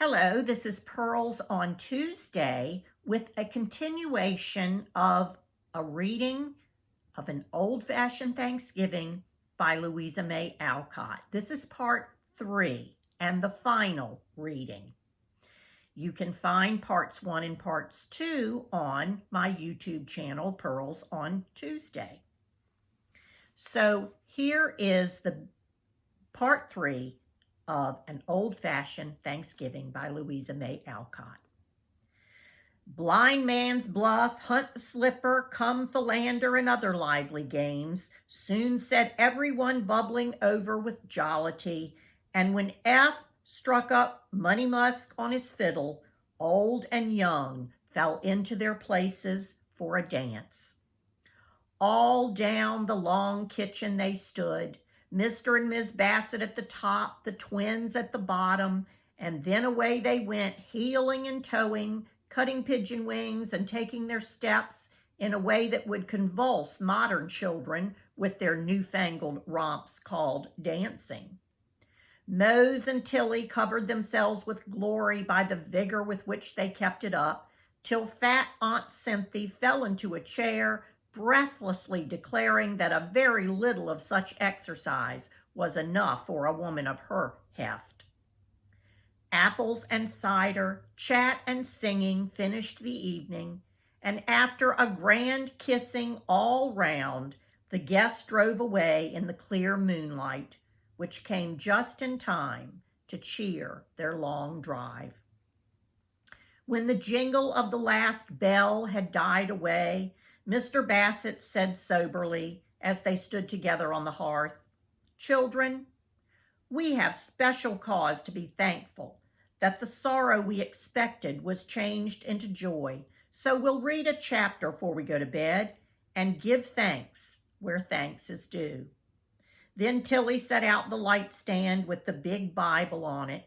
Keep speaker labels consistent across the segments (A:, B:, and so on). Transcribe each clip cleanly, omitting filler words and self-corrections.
A: Hello, this is Pearls on Tuesday with a continuation of a reading of An Old-Fashioned Thanksgiving by Louisa May Alcott. This is part 3 and the final reading. You can find parts 1 and parts 2 on my YouTube channel, Pearls on Tuesday. So here is the part 3 of An Old-Fashioned Thanksgiving by Louisa May Alcott. Blind Man's Bluff, Hunt the Slipper, Come Philander, and other lively games soon set everyone bubbling over with jollity, and when F struck up Money Musk on his fiddle, old and young fell into their places for a dance. All down the long kitchen they stood, Mr. and Miss Bassett at the top, the twins at the bottom, and then away they went, heeling and toeing, cutting pigeon wings and taking their steps in a way that would convulse modern children with their newfangled romps called dancing. Mose and Tilly covered themselves with glory by the vigor with which they kept it up, till fat Aunt Cynthia fell into a chair, breathlessly declaring that a very little of such exercise was enough for a woman of her heft. Apples and cider, chat and singing finished the evening, and after a grand kissing all round, the guests drove away in the clear moonlight, which came just in time to cheer their long drive. When the jingle of the last bell had died away, Mr. Bassett said soberly, as they stood together on the hearth, "Children, we have special cause to be thankful that the sorrow we expected was changed into joy, so we'll read a chapter before we go to bed and give thanks where thanks is due." Then Tilly set out the light stand with the big Bible on it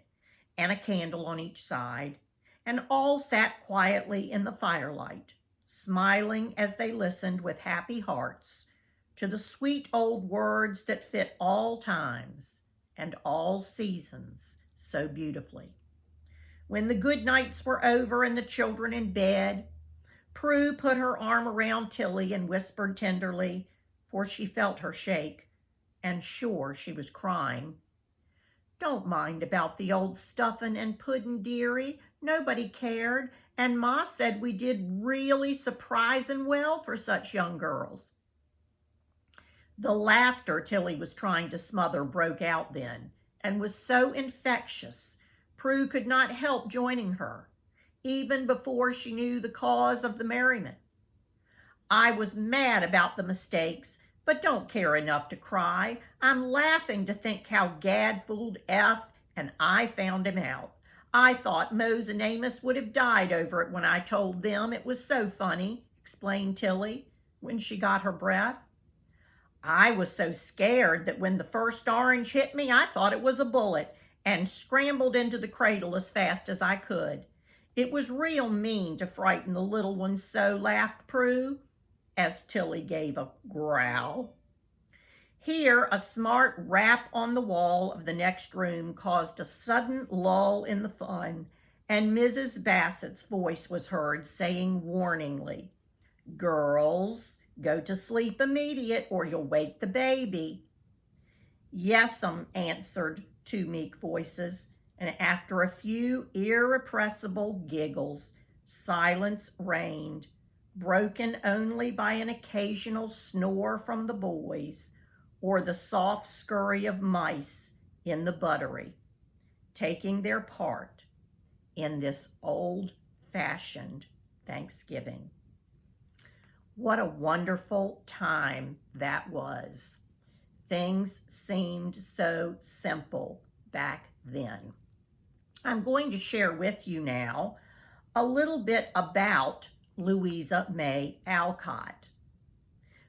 A: and a candle on each side, and all sat quietly in the firelight, smiling as they listened with happy hearts to the sweet old words that fit all times and all seasons so beautifully. When the good nights were over and the children in bed, Prue put her arm around Tilly and whispered tenderly, for she felt her shake, and sure she was crying, "Don't mind about the old stuffin' and puddin', dearie. Nobody cared, and Ma said we did really surprisin' well for such young girls." The laughter Tilly was trying to smother broke out then, and was so infectious, Prue could not help joining her, even before she knew the cause of the merriment. "I was mad about the mistakes, but don't care enough to cry. I'm laughing to think how Gad fooled F, and I found him out. I thought Mose and Amos would have died over it when I told them. It was so funny," explained Tilly when she got her breath. "I was so scared that when the first orange hit me, I thought it was a bullet and scrambled into the cradle as fast as I could. It was real mean to frighten the little ones so," laughed Prue, as Tilly gave a growl. Here, a smart rap on the wall of the next room caused a sudden lull in the fun, and Mrs. Bassett's voice was heard saying warningly, "Girls, go to sleep immediate or you'll wake the baby." "Yes'm," answered two meek voices, and after a few irrepressible giggles, silence reigned, broken only by an occasional snore from the boys or the soft scurry of mice in the buttery, taking their part in this old-fashioned Thanksgiving. What a wonderful time that was. Things seemed so simple back then. I'm going to share with you now a little bit about Louisa May Alcott.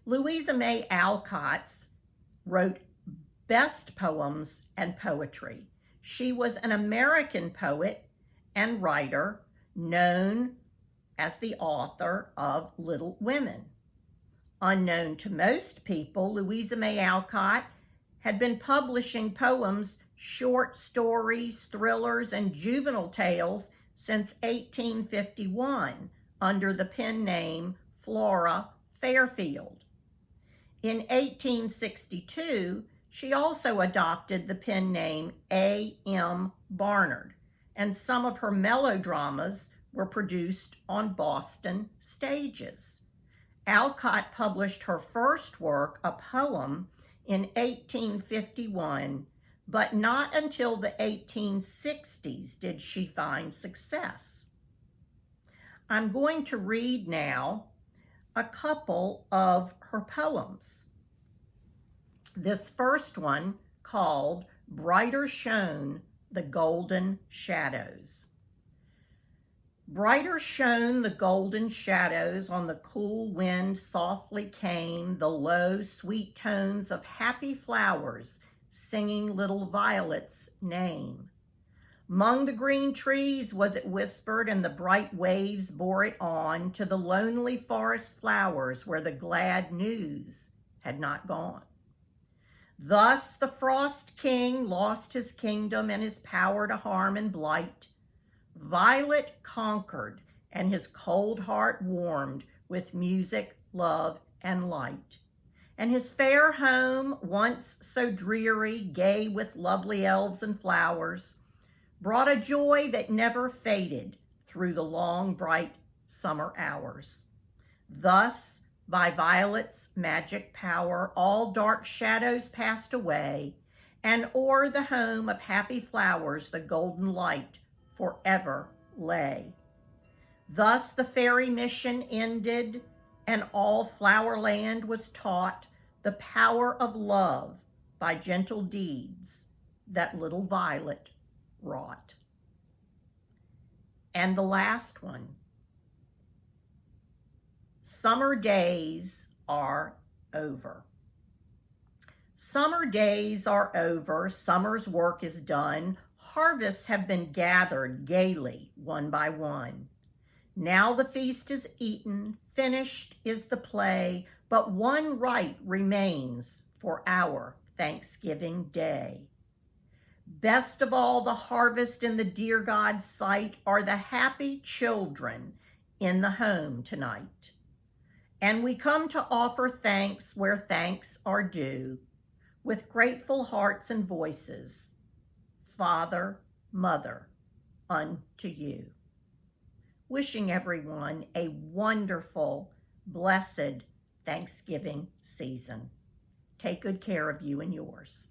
A: Louisa May Alcott wrote best poems and poetry. She was an American poet and writer known as the author of Little Women. Unknown to most people, Louisa May Alcott had been publishing poems, short stories, thrillers, and juvenile tales since 1851 under the pen name Flora Fairfield. In 1862, she also adopted the pen name A.M. Barnard, and some of her melodramas were produced on Boston stages. Alcott published her first work, a poem, in 1851, but not until the 1860s did she find success. I'm going to read now a couple of her poems. This first one, called Brighter Shone the Golden Shadows. Brighter shone the golden shadows, on the cool wind softly came the low, sweet tones of happy flowers singing little Violet's name. 'Mong the green trees was it whispered, and the bright waves bore it on to the lonely forest flowers where the glad news had not gone. Thus the Frost King lost his kingdom and his power to harm and blight. Violet conquered, and his cold heart warmed with music, love, and light. And his fair home, once so dreary, gay with lovely elves and flowers, brought a joy that never faded through the long, bright summer hours. Thus, by Violet's magic power, all dark shadows passed away, and o'er the home of happy flowers the golden light forever lay. Thus the fairy mission ended, and all Flowerland was taught the power of love by gentle deeds that little Violet wrought. And the last one, Summer Days Are Over. Summer days are over, summer's work is done, harvests have been gathered gaily one by one. Now the feast is eaten, finished is the play, but one rite remains for our Thanksgiving Day. Best of all the harvest in the dear God's sight are the happy children in the home tonight. And we come to offer thanks where thanks are due, with grateful hearts and voices, Father, Mother, unto you. Wishing everyone a wonderful, blessed Thanksgiving season. Take good care of you and yours.